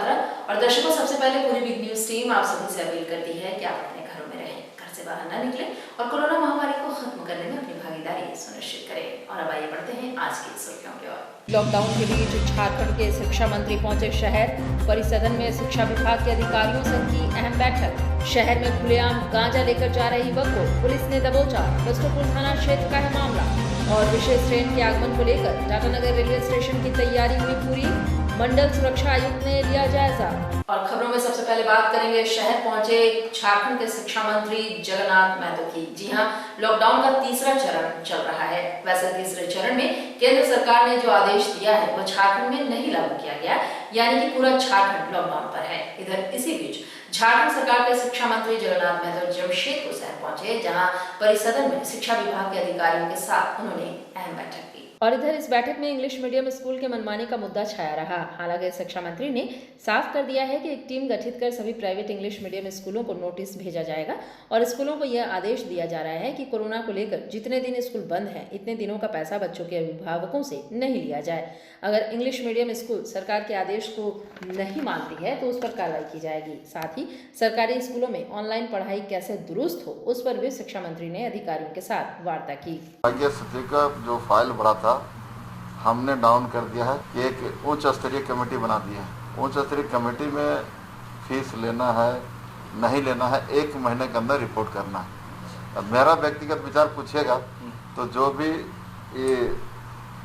पात्रा। और दर्शकों, सबसे पहले पूरी बिग न्यूज टीम आप सभी से अपील करती है कि आप अपने घरों में रहें, घर से बाहर न निकलें और कोरोना महामारी को खत्म करने में अपनी भागीदारी सुनिश्चित करें। और अब आइए बढ़ते हैं आज की सुर्खियों की ओर। लॉकडाउन के बीच झारखंड के शिक्षा मंत्री पहुंचे शहर। परिसदन में शिक्षा विभाग के अधिकारियों से की अहम बैठक। शहर में खुलेआम गांजा लेकर जा रहे युवक को पुलिस ने दबोचा। बस्टरपुर थाना क्षेत्र का है मामला। और विशेष ट्रेन के आगमन को लेकर टाटानगर रेलवे स्टेशन की तैयारी हुई पूरी। मंडल सुरक्षा आयुक्त ने लिया जायजा। और खबरों में सबसे पहले बात करेंगे शहर पहुंचे झारखंड के शिक्षा मंत्री जगन्नाथ महतो की। जी हां, लॉकडाउन का तीसरा चरण चल रहा है। वैसे तीसरे चरण में केंद्र सरकार ने जो आदेश दिया है वो झारखंड में नहीं लागू किया गया, यानी कि पूरा झारखंड लॉकडाउन पर है। इधर इसी बीच झारखंड सरकार के शिक्षा मंत्री जगन्नाथ महतो जमशेदपुर शहर पहुंचे, जहां परिसदन में शिक्षा विभाग के अधिकारियों के साथ उन्होंने अहम बैठक की। और इधर इस बैठक में इंग्लिश मीडियम स्कूल के मनमानी का मुद्दा छाया रहा। हालांकि शिक्षा मंत्री ने साफ कर दिया है कि एक टीम गठित कर सभी प्राइवेट इंग्लिश मीडियम स्कूलों को नोटिस भेजा जाएगा और स्कूलों को यह आदेश दिया जा रहा है कि कोरोना को लेकर जितने दिन स्कूल बंद है इतने दिनों का पैसा बच्चों के अभिभावकों से नहीं लिया जाए। अगर इंग्लिश मीडियम स्कूल सरकार के आदेश को नहीं मानती है तो उस पर कार्रवाई की जाएगी। साथ ही सरकारी स्कूलों में ऑनलाइन पढ़ाई कैसे दुरुस्त हो उस पर भी शिक्षा मंत्री ने अधिकारियों के साथ वार्ता की। जो फाइल बढ़ा था हमने डाउन कर दिया है कि एक उच्च स्तरीय कमेटी बना दी है। उच्च स्तरीय कमेटी में फीस लेना है नहीं लेना है 1 महीने के अंदर रिपोर्ट करना है। अब मेरा व्यक्तिगत विचार पूछेगा तो जो भी ये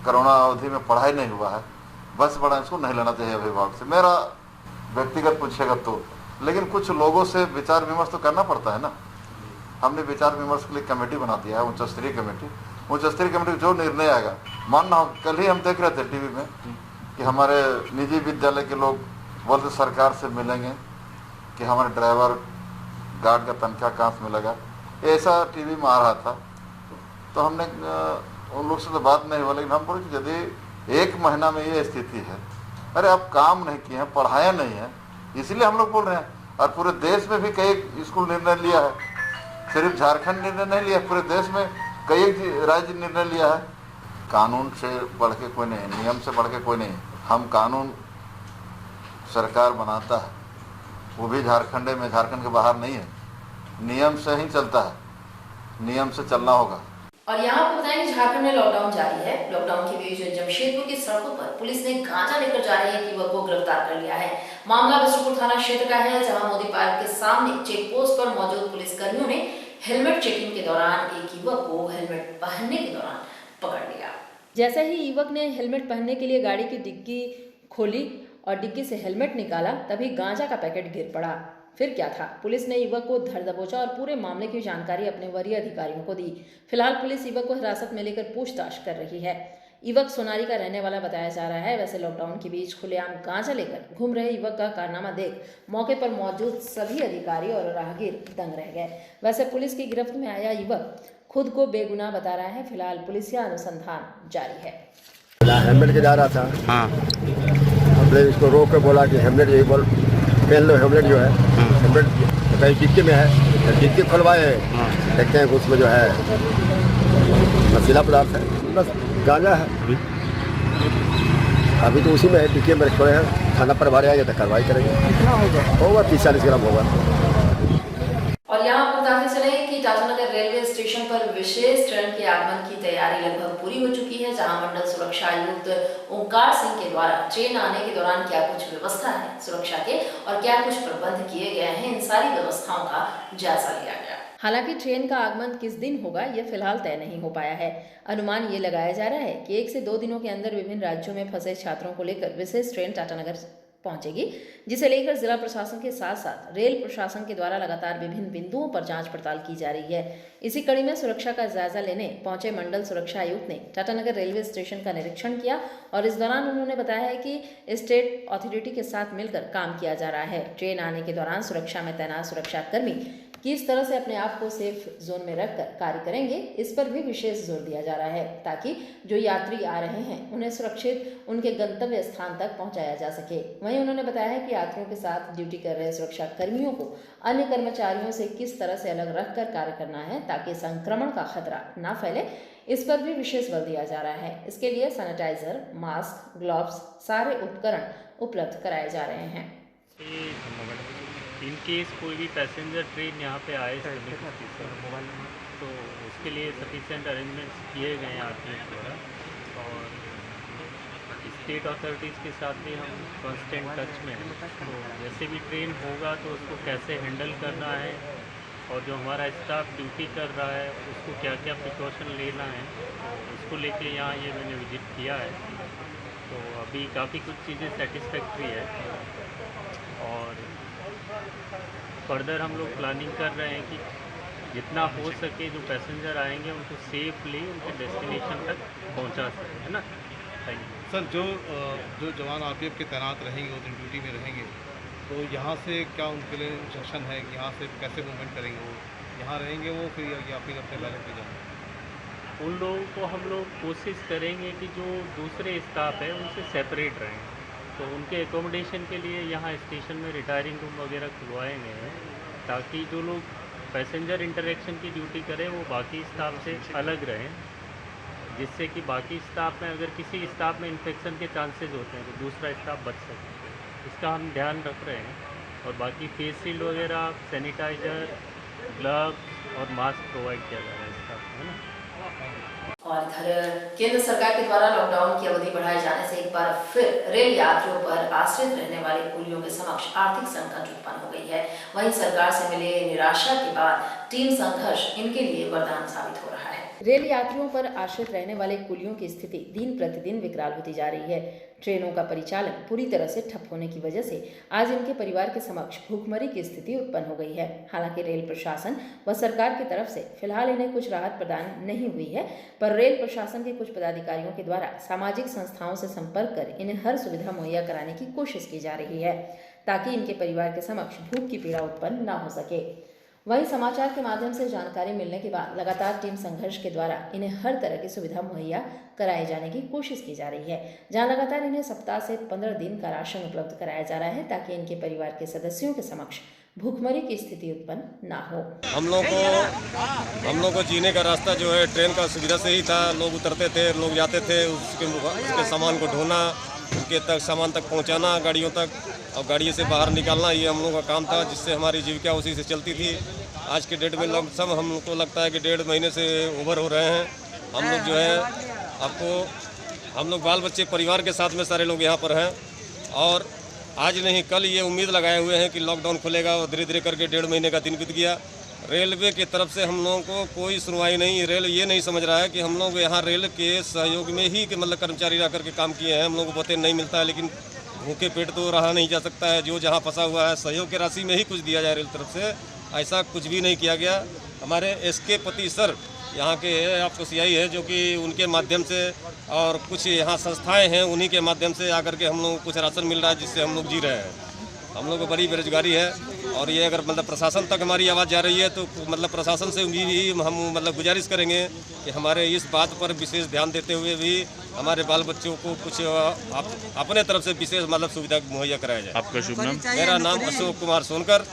कोरोना अवधि में पढ़ाई नहीं हुआ है बस बड़ा इसको नहीं लेना चाहिए अभिभावक से, मेरा व्यक्तिगत पूछेगा तो। लेकिन कुछ लोगों से विचार विमर्श तो करना पड़ता है ना। हमने विचार विमर्श के लिए कमेटी बना दिया है, उच्च स्तरीय कमेटी। उच्च स्तरीय कमेटी जो निर्णय आएगा, मानना हो कल ही हम देख रहे थे टीवी में कि हमारे निजी विद्यालय के लोग बोलते सरकार से मिलेंगे कि हमारे ड्राइवर गार्ड का तनख्वाह कहाँ से मिलेगा, ऐसा टीवी में आ रहा था। तो हमने उन लोग से तो बात नहीं हुआ, लेकिन हम बोले कि यदि 1 महीना में ये स्थिति है, अरे आप काम नहीं किए हैं, पढ़ाया नहीं है, इसलिए हम लोग बोल रहे हैं। और पूरे देश में भी कई स्कूल निर्णय लिया है, सिर्फ झारखंड निर्णय नहीं लिया, पूरे देश में कई राज्य निर्णय लिया है। कानून से बढ़ के कोई नहीं, नियम से बढ़ के कोई नहीं। हम कानून सरकार बनाता है, वो भी झारखंड में, झारखंड के बाहर नहीं है। नियम से ही चलता है, नियम से चलना होगा। और यहाँ आपको बताएं कि झारखंड में लॉकडाउन जारी है। लॉकडाउन के बीच जमशेदपुर की सड़कों पर पुलिस ने गांजा लेकर जा रहे एक युवक को गिरफ्तार कर लिया है। मामला बस्टरपुर थाना क्षेत्र का है, जहां मोदी पार्क के सामने चेक पोस्ट पर मौजूद पुलिस कर्मियों ने हेलमेट चेकिंग के दौरान एक युवक को हेलमेट पहनने के दौरान पकड़ लिया। जैसे ही युवक ने हेलमेट पहनने के लिए गाड़ी की डिग्गी खोली और डिग्गी से हेलमेट निकाला, तभी गांजा का पैकेट गिर पड़ा। फिर क्या था? पुलिस ने युवक को धर दबोचा और पूरे मामले की जानकारी अपने वरीय अधिकारियों को दी। फिलहाल पुलिस युवक को हिरासत में लेकर पूछताछ कर रही है। युवक सोनारी का रहने वाला बताया जा रहा है। वैसे लॉकडाउन के बीच खुलेआम गांजा लेकर घूम रहे युवक का कारनामा देख मौके पर मौजूद सभी अधिकारी और राहगीर दंग रह गए। वैसे पुलिस की गिरफ्त में आया युवक खुद को बेगुनाह बता रहा है। फिलहाल पुलिसिया अनुसंधान जारी है। हेलमेट के जा रहा था, हाँ। हमने इसको रोक कर बोला कि हेलमेट ये बोल पहन लो, हेलमेट जो है, हेलमेट कहीं डिक्की में है, डिक्की खुलवाए, देखते हैं कि उसमें जो है नशीला पदार्थ है, बस गांजा है। अभी तो उसी में है, डिक्की में रखे हैं। थाना पर बारे आएगा तो कार्रवाई करेंगे। होगा 30-40 ग्राम होगा। और यहाँ आपको बताते चले कि टाटानगर रेलवे स्टेशन पर विशेष ट्रेन के आगमन की तैयारी लगभग पूरी हो चुकी है, जहां मंडल सुरक्षा आयुक्त ओंकार सिंह के द्वारा ट्रेन आने के दौरान क्या कुछ व्यवस्था है सुरक्षा के और क्या कुछ प्रबंध किए गए हैं, इन सारी व्यवस्थाओं का जायजा लिया गया। हालांकि ट्रेन का आगमन किस दिन होगा यह फिलहाल तय नहीं हो पाया है। अनुमान ये लगाया जा रहा है कि 1 से 2 दिनों के अंदर विभिन्न राज्यों में फंसे छात्रों को लेकर विशेष ट्रेन टाटानगर पहुंचेगी, जिसे लेकर जिला प्रशासन के साथ साथ रेल प्रशासन के द्वारा लगातार विभिन्न बिंदुओं पर जांच पड़ताल की जा रही है। इसी कड़ी में सुरक्षा का जायजा लेने पहुंचे मंडल सुरक्षा आयुक्त ने टाटानगर रेलवे स्टेशन का निरीक्षण किया और इस दौरान उन्होंने बताया है कि स्टेट अथॉरिटी के साथ मिलकर काम किया जा रहा है। ट्रेन आने के दौरान सुरक्षा में तैनात सुरक्षा कर्मी किस तरह से अपने आप को सेफ जोन में रखकर कार्य करेंगे, इस पर भी विशेष जोर दिया जा रहा है, ताकि जो यात्री आ रहे हैं उन्हें सुरक्षित उनके गंतव्य स्थान तक पहुंचाया जा सके। वहीं उन्होंने बताया है कि यात्रियों के साथ ड्यूटी कर रहे सुरक्षा कर्मियों को अन्य कर्मचारियों से किस तरह से अलग रखकर कार्य करना है ताकि संक्रमण का खतरा न फैले, इस पर भी विशेष बल दिया जा रहा है। इसके लिए सैनिटाइजर, मास्क, ग्लव्स, सारे उपकरण उपलब्ध कराए जा रहे हैं। इन केस कोई भी पैसेंजर ट्रेन यहाँ पे आए श्रमिक स्टेशन तो उसके लिए सफिशिएंट अरेंजमेंट्स किए गए हैं आरपीएफ द्वारा, और स्टेट अथॉरिटीज़ के साथ भी हम कांस्टेंट टच में हैं। तो जैसे भी ट्रेन होगा तो उसको कैसे हैंडल करना है, और जो हमारा स्टाफ ड्यूटी कर रहा है उसको क्या क्या प्रिकॉशन लेना है, तो उसको लेके यहाँ ये मैंने विजिट किया है। तो अभी काफ़ी कुछ चीज़ें सेटिस्फैक्ट्री है, और फर्दर हम लोग प्लानिंग कर रहे हैं कि जितना हो सके जो पैसेंजर आएंगे उनको सेफली उनके डेस्टिनेशन तक पहुंचा सकें, है ना। Thank you sir. जो जवान आरपीएफ के तैनात रहेंगे वो ड्यूटी में रहेंगे, तो यहाँ से क्या उनके लिए इंस्ट्रक्शन है कि यहाँ से कैसे मूवमेंट करेंगे? वो यहाँ रहेंगे वो फिर या फिर अपने बैलेट पे जाएंगे? उन लोगों को हम लोग कोशिश करेंगे कि जो दूसरे स्टाफ है उनसे सेपरेट रहें, तो उनके एकोमोडेशन के लिए यहाँ स्टेशन में रिटायरिंग रूम वगैरह खुलवाए गए हैं, ताकि जो लोग पैसेंजर इंटरेक्शन की ड्यूटी करें वो बाकी स्टाफ से अलग रहें, जिससे कि बाकी स्टाफ में अगर किसी स्टाफ में इन्फेक्शन के चांसेस होते हैं तो दूसरा स्टाफ बच सके। इसका हम ध्यान रख रहे हैं, और बाकी फेस शील्ड वगैरह, सैनिटाइज़र, ग्लव्स और मास्क प्रोवाइड किया जा रहा है स्टाफ को, है ना। और इधर केंद्र सरकार के द्वारा लॉकडाउन की अवधि बढ़ाए जाने से एक बार फिर रेल यात्रियों पर आश्रित रहने वाले कुलियों के समक्ष आर्थिक संकट उत्पन्न हो गई है। वहीं सरकार से मिले निराशा के बाद टीम संघर्ष इनके लिए वरदान साबित हो रहा है। रेल यात्रियों पर आश्रित रहने वाले कुलियों की स्थिति दिन प्रतिदिन विकराल होती जा रही है। ट्रेनों का परिचालन पूरी तरह से ठप होने की वजह से आज इनके परिवार के समक्ष भूखमरी की स्थिति उत्पन्न हो गई है। हालांकि रेल प्रशासन व सरकार की तरफ से फिलहाल इन्हें कुछ राहत प्रदान नहीं हुई है, पर रेल प्रशासन के कुछ पदाधिकारियों के द्वारा सामाजिक संस्थाओं से संपर्क कर इन्हें हर सुविधा मुहैया कराने की कोशिश की जा रही है, ताकि इनके परिवार के समक्ष भूख की पीड़ा उत्पन्न न हो सके। वहीं समाचार के माध्यम से जानकारी मिलने के बाद लगातार टीम संघर्ष के द्वारा इन्हें हर तरह की सुविधा मुहैया कराए जाने की कोशिश की जा रही है, जहां लगातार इन्हें सप्ताह से 15 दिन का राशन उपलब्ध कराया जा रहा है, ताकि इनके परिवार के सदस्यों के समक्ष भूखमरी की स्थिति उत्पन्न ना हो। हम लोग को जीने का रास्ता जो है ट्रेन का सुविधा से ही था। लोग उतरते थे, लोग जाते थे, उसके सामान को ढोना, उनके तक सामान तक पहुंचाना गाड़ियों तक, और गाड़ी से बाहर निकालना, ये हम लोग का काम था, जिससे हमारी जीविका उसी से चलती थी। आज के डेट में सब हमको लगता है कि 1.5 महीने से ओवर हो रहे हैं। हम लोग जो है हम लोग बाल बच्चे परिवार के साथ में सारे लोग यहाँ पर हैं, और आज नहीं कल ये उम्मीद लगाए हुए हैं कि लॉकडाउन खुलेगा, और धीरे धीरे करके 1.5 महीने का दिन बीत गया। रेलवे की तरफ से हम लोगों को कोई सुनवाई नहीं। रेल ये नहीं समझ रहा है कि हम लोग यहाँ रेल के सहयोग में ही मतलब कर्मचारी रह करके काम किए हैं। हम लोग को वेतन नहीं मिलता है, लेकिन भूखे पेट तो रहा नहीं जा सकता है। जो जहाँ फंसा हुआ है सहयोग की राशि में ही कुछ दिया जाए रेल तरफ से, ऐसा कुछ भी नहीं किया गया। हमारे एसके पति सर यहाँ के आपको सीआई है, जो कि उनके माध्यम से और कुछ यहाँ संस्थाएं हैं, उन्हीं के माध्यम से आकर के हम लोग को कुछ राशन मिल रहा है, जिससे हम लोग जी रहे हैं। हम लोग को बड़ी बेरोजगारी है, और ये अगर मतलब प्रशासन तक हमारी आवाज़ जा रही है तो मतलब प्रशासन से भी हम मतलब गुजारिश करेंगे कि हमारे इस बात पर विशेष ध्यान देते हुए भी हमारे बाल बच्चों को कुछ अपने तरफ से विशेष मतलब सुविधा मुहैया कराया जाए। आपका शुभ नाम? मेरा नाम अशोक कुमार सोनकर,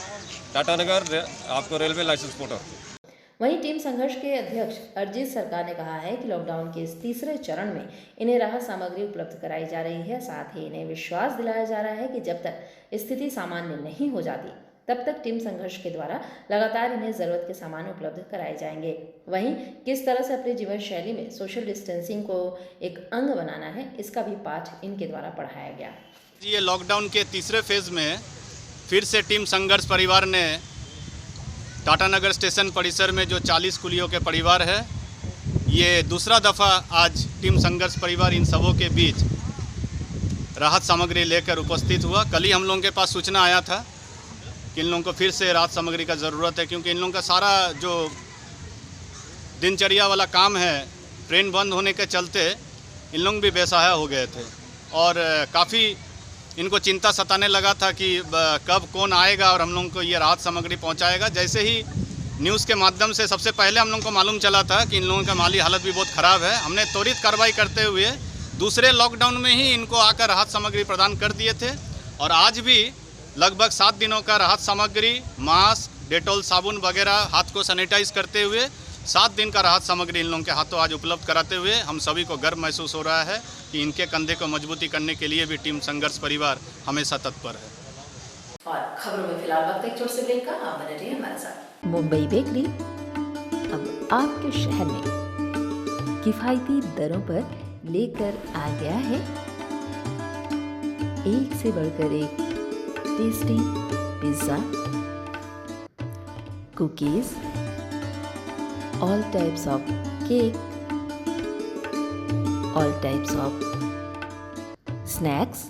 टाटानगर, आपको रेलवे लाइसेंस पोर्टर। वहीं टीम संघर्ष के अध्यक्ष अरजीत सरकार ने कहा है कि लॉकडाउन के इस तीसरे चरण में इन्हें राहत सामग्री उपलब्ध कराई जा रही है। साथ ही इन्हें विश्वास दिलाया जा रहा है कि जब तक स्थिति सामान्य नहीं हो जाती तब तक टीम संघर्ष के द्वारा लगातार इन्हें जरूरत के सामान उपलब्ध कराए जाएंगे। वहीं किस तरह से अपनी जीवन शैली में सोशल डिस्टेंसिंग को एक अंग बनाना है, इसका भी पाठ इनके द्वारा पढ़ाया गया। ये लॉकडाउन के तीसरे फेज में फिर से टीम संघर्ष परिवार ने टाटानगर स्टेशन परिसर में जो 40 कुलियों के परिवार है, ये दूसरा दफ़ा आज टीम संघर्ष परिवार इन सबों के बीच राहत सामग्री लेकर उपस्थित हुआ। कल ही हम लोगों के पास सूचना आया था कि इन लोगों को फिर से राहत सामग्री का ज़रूरत है, क्योंकि इन लोगों का सारा जो दिनचर्या वाला काम है, ट्रेन बंद होने के चलते इन लोग भी बेसहारा हो गए थे, और काफ़ी इनको चिंता सताने लगा था कि कब कौन आएगा और हम लोगों को ये राहत सामग्री पहुंचाएगा। जैसे ही न्यूज़ के माध्यम से सबसे पहले हम लोगों को मालूम चला था कि इन लोगों का माली हालत भी बहुत ख़राब है, हमने त्वरित कार्रवाई करते हुए दूसरे लॉकडाउन में ही इनको आकर राहत सामग्री प्रदान कर दिए थे, और आज भी लगभग 7 दिनों का राहत सामग्री, मास्क, डेटॉल साबुन वगैरह, हाथ को सैनिटाइज करते हुए 7 दिन का राहत सामग्री इन लोगों के हाथों आज उपलब्ध कराते हुए हम सभी को गर्व महसूस हो रहा है कि इनके कंधे को मजबूती करने के लिए भी टीम संघर्ष परिवार हमेशा तत्पर है। और खबरों में फिलहाल वक्त एक छोटे से ब्रेक का, आप बने रहिए हमारे साथ। मुंबई बेकरी अब आपके शहर में किफ़ायती दरों पर लेकर आ गया है एक से बढ़कर एक tasty pizza, cookies, all types of cake, all types of snacks,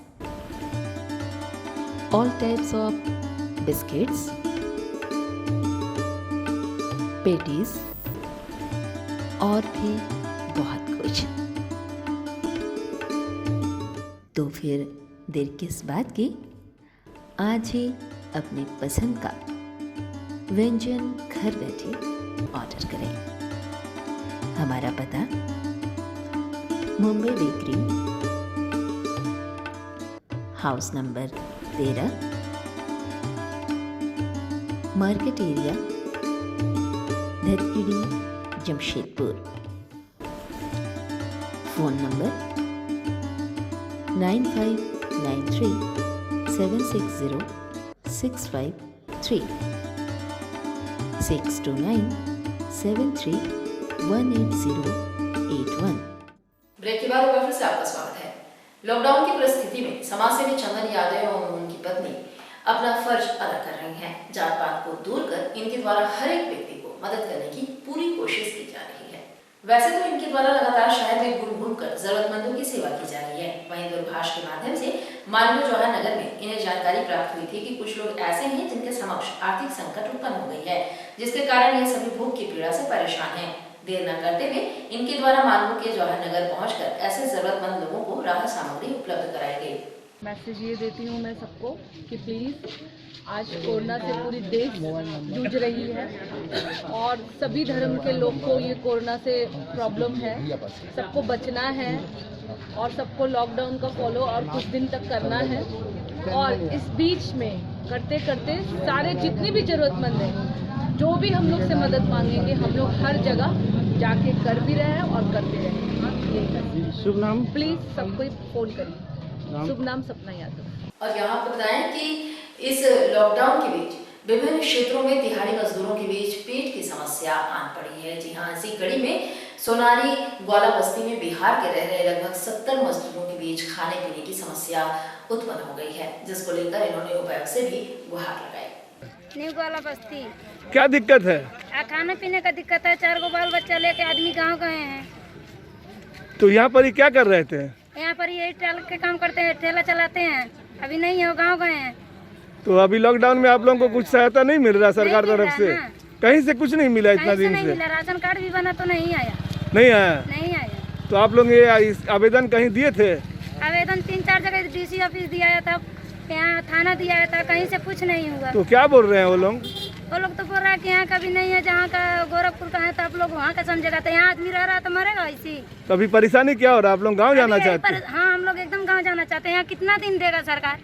all types of biscuits, patties और भी बहुत कुछ। तो फिर देर किस बात की, आज ही अपनी पसंद का व्यंजन घर बैठे ऑर्डर करें। हमारा पता Mumbai bakery, house number 13, market area, Dhatkidih, Jamshedpur. Phone number 9593760653 62973188081। Break के बाद एक बार फिर से आपका स्वागत है। लॉकडाउन की परिस्थिति में समाजसेवी चंदन यादव और उनकी पत्नी अपना फर्ज अदा कर रही हैं। जात पात को दूर कर इनके द्वारा हर एक व्यक्ति को मदद करने की पूरी कोशिश की जा रही है। वैसे तो इनके द्वारा लगातार शहर में घूम घूम कर जरूरतमंदों की सेवा की जा रही है। वहीं दूरभाष के माध्यम से माननीय जवाहर नगर में इन्हें जानकारी प्राप्त हुई थी कि कुछ लोग ऐसे हैं जिनके समक्ष आर्थिक संकट उत्पन्न हो गई है, जिसके कारण ये सभी भूख की पीड़ा से परेशान हैं। देर न करते हुए इनके द्वारा माननीय के जवाहर नगर पहुंचकर ऐसे जरूरतमंद लोगों को राहत सामग्री उपलब्ध कराई गई। मैसेज ये देती हूँ मैं सबको कि प्लीज़, आज कोरोना से पूरी देश जूझ रही है और सभी धर्म के लोग को ये कोरोना से प्रॉब्लम है। सबको बचना है और सबको लॉकडाउन का फॉलो और कुछ दिन तक करना है। और इस बीच में करते करते सारे जितने भी ज़रूरतमंद हैं, जो भी हम लोग से मदद मांगेंगे, हम लोग हर जगह जाके कर भी रहे हैं और करते रहेंगे। शुभ नाम प्लीज़ सबको फोन करिए। शुभ नाम सपना यादव। और यहाँ पर बताएं कि इस लॉकडाउन के बीच विभिन्न क्षेत्रों में दिहाड़ी मजदूरों के बीच पेट की समस्या आन पड़ी है। जी हाँ, इसी कड़ी में सोनारी ग्वाला बस्ती में बिहार के रह रहे लगभग 70 मजदूरों के बीच खाने पीने की समस्या उत्पन्न हो गई है, जिसको लेकर इन्होंने उपायुक्त से भी गुहार लगाई। न्यू ग्वाला बस्ती क्या दिक्कत है? खाने पीने का दिक्कत है। 4 गो बाल बच्चा लेके आदमी गाँव गए हैं। तो यहाँ पर ही क्या कर रहे थे? यहाँ पर यही ट्रैल के काम करते हैं, ठेला चलाते हैं। अभी नहीं है, गाँव गए हैं। तो अभी लॉकडाउन में आप लोगों को कुछ सहायता नहीं मिल रहा सरकार तरफ से? कहीं से कुछ नहीं मिला इतना दिन से? राशन कार्ड भी बना तो नहीं आया। नहीं आया? नहीं आया। तो आप लोग ये आवेदन कहीं दिए थे? आवेदन 3-4 जगह डीसी ऑफिस दिया था, यहाँ थाना दिया था, कहीं से कुछ नहीं हुआ। तो क्या बोल रहे हैं वो लोग? वो लोग तो बोल रहा है कि यहाँ कभी नहीं है, जहाँ का गोरखपुर का है तो आप लोग वहाँ का समझेगा। तो यहाँ आदमी रह रहा तो मरेगा इसी। तो अभी परेशानी क्या हो रहा है? आप लोग गाँव जाना चाहते हैं? हाँ, हम लोग एकदम गाँव जाना चाहते हैं। यहाँ कितना दिन देगा सरकार?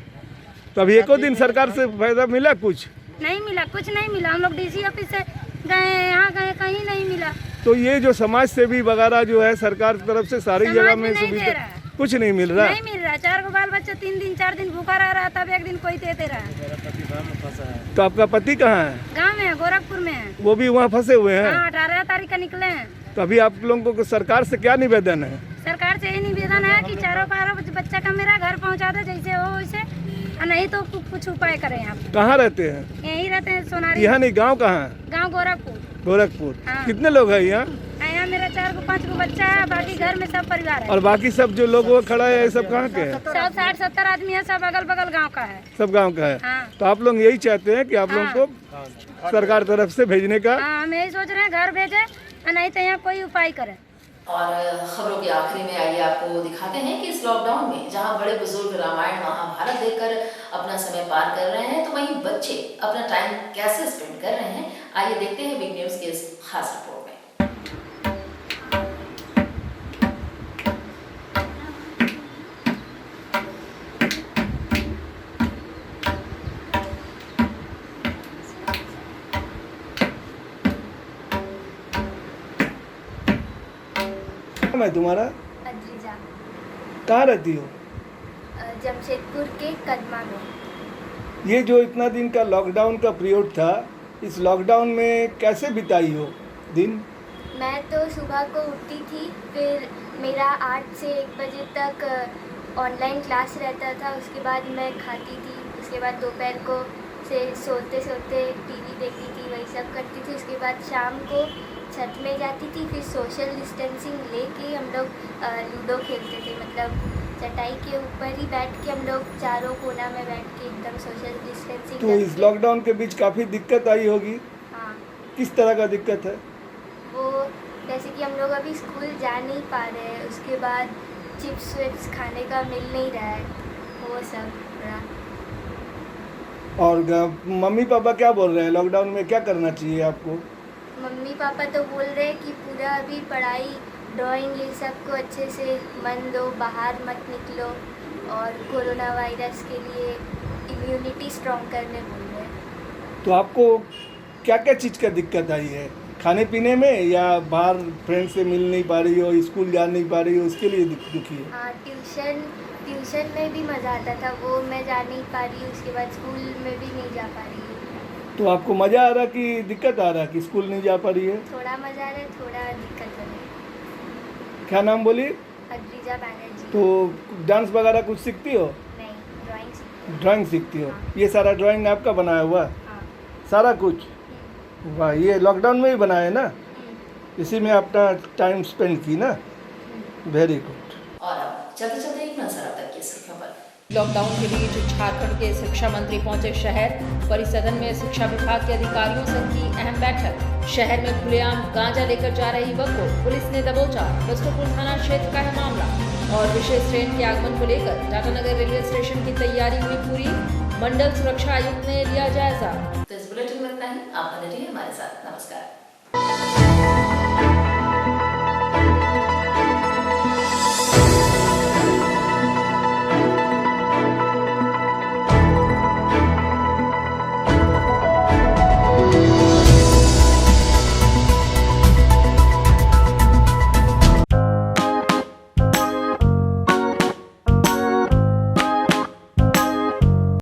तो अभी एको दिन सरकार से फायदा मिला? कुछ नहीं मिला, कुछ नहीं मिला। हम लोग डीसी ऑफिस से गए, यहाँ गए, कहीं नहीं मिला। तो ये जो समाज सेवी वगैरह जो है सरकार की तरफ से सारी जगह में सुविधा कुछ नहीं मिल रहा? नहीं मिल रहा। 4 गो बाल बच्चा 3 दिन 4 दिन भूखा रह रहा, तब एक दिन कोई दे रहा है। तो आपका पति कहाँ है? गाँव में है, गोरखपुर में है। वो भी वहाँ फंसे हुए हैं? 18 तारीख का निकले हैं। तो अभी आप लोगों को सरकार से क्या निवेदन है? सरकार से यही निवेदन है कि 4-12 बच्चा का मेरा घर पहुँचा दे, जैसे हो वैसे, नहीं तो कुछ उपाय करें। आप कहाँ रहते हैं? यही रहते हैं, सोनारी। यहाँ नहीं, गाँव कहाँ है? गाँव गोरखपुर। गोरखपुर। हाँ। कितने लोग हैं यहाँ? यहाँ मेरा 4-5 गो बच्चा है, बाकी घर में सब परिवार है। और बाकी सब जो लोग वो खड़ा है सब कहाँ के हैं? सब 60-70 आदमी है, सब अगल बगल गांव का है। सब गांव का है। हाँ। तो आप लोग यही चाहते हैं कि आप लोगों को सरकार तरफ से भेजने का? हाँ, हम यही सोच रहे हैं, घर भेजे, नहीं तो यहाँ कोई उपाय करे। और खबरों के आखिरी में आइए आपको दिखाते हैं कि इस लॉकडाउन में जहां बड़े बुजुर्ग रामायण महाभारत देखकर अपना समय पार कर रहे हैं, तो वहीं बच्चे अपना टाइम कैसे स्पेंड कर रहे हैं, आइए देखते हैं बिग न्यूज के इस खास रिपोर्ट में। नाम है तुम्हारा? अद्रिजा। कहाँ रहती हो? जमशेदपुर के कदमा में। ये जो इतना दिन का लॉकडाउन का पीरियड था, इस लॉकडाउन में कैसे बिताई हो दिन? मैं तो सुबह को उठती थी, फिर मेरा 8 से 1 बजे तक ऑनलाइन क्लास रहता था। उसके बाद मैं खाती थी, उसके बाद दोपहर को से सोते सोते टीवी देखती थी, वही सब करती थी। उसके बाद शाम को छत में जाती थी, फिर सोशल डिस्टेंसिंग लेके हम लोग लूडो खेलते थे। मतलब चटाई के ऊपर ही बैठ के हम लोग चारों कोना में बैठ के एकदम सोशल डिस्टेंसिंग। तो इस लॉकडाउन के बीच काफ़ी दिक्कत आई होगी। हाँ। किस तरह का दिक्कत है? वो जैसे कि हम लोग अभी स्कूल जा नहीं पा रहे हैं, उसके बाद चिप्स विप्स खाने का मिल नहीं रहा है, वो सब थोड़ा। और मम्मी पापा क्या बोल रहे हैं, लॉकडाउन में क्या करना चाहिए आपको? मम्मी पापा तो बोल रहे हैं कि पूरा अभी पढ़ाई, ड्राइंग, ये सब को अच्छे से मन दो, बाहर मत निकलो, और कोरोना वायरस के लिए इम्यूनिटी स्ट्रॉन्ग करने बोल रहे हैं। तो आपको क्या क्या चीज़ का दिक्कत आई है? खाने पीने में, या बाहर फ्रेंड से मिल नहीं पा रही हो, स्कूल जा नहीं पा रही हो, उसके लिए दुखी है? हाँ, ट्यूशन में भी मज़ा आता था, वो मैं जा नहीं पा रही हूँ। उसके बाद स्कूल में भी नहीं जा पा रही हूँ। तो आपको मज़ा आ रहा कि दिक्कत आ रहा कि स्कूल नहीं जा पा रही है? थोड़ा मज़ा आ रहा है, थोड़ा दिक्कत हो रही है। क्या नाम बोली? अद्रिजा बैनर्जी। तो डांस वगैरह कुछ सीखती हो? नहीं, ड्राइंग सीखती हूँ। ड्राइंग सीखती हो? हाँ। ये सारा ड्राइंग आपका बनाया हुआ? हाँ। सारा कुछ? वाह, ये लॉकडाउन में ही बनाया है ना? इसी में अपना टाइम स्पेंड की ना? Very good. और अब चलते चलते एक नजर अब तक की सुर्खियों पर। लॉकडाउन के बीच झारखंड के शिक्षा मंत्री पहुंचे शहर। परिसदन में शिक्षा विभाग के अधिकारियों से की अहम बैठक। शहर में खुलेआम गांजा लेकर जा रहे युवक को पुलिस ने दबोचा। बस्तुपुर थाना क्षेत्र का है मामला। और विशेष ट्रेन के आगमन को लेकर टाटानगर रेलवे स्टेशन की तैयारी हुई पूरी। मंडल सुरक्षा आयुक्त ने लिया जायजा। तो इस बुलेटिन में इतना ही। आप बने रहिए हमारे साथ।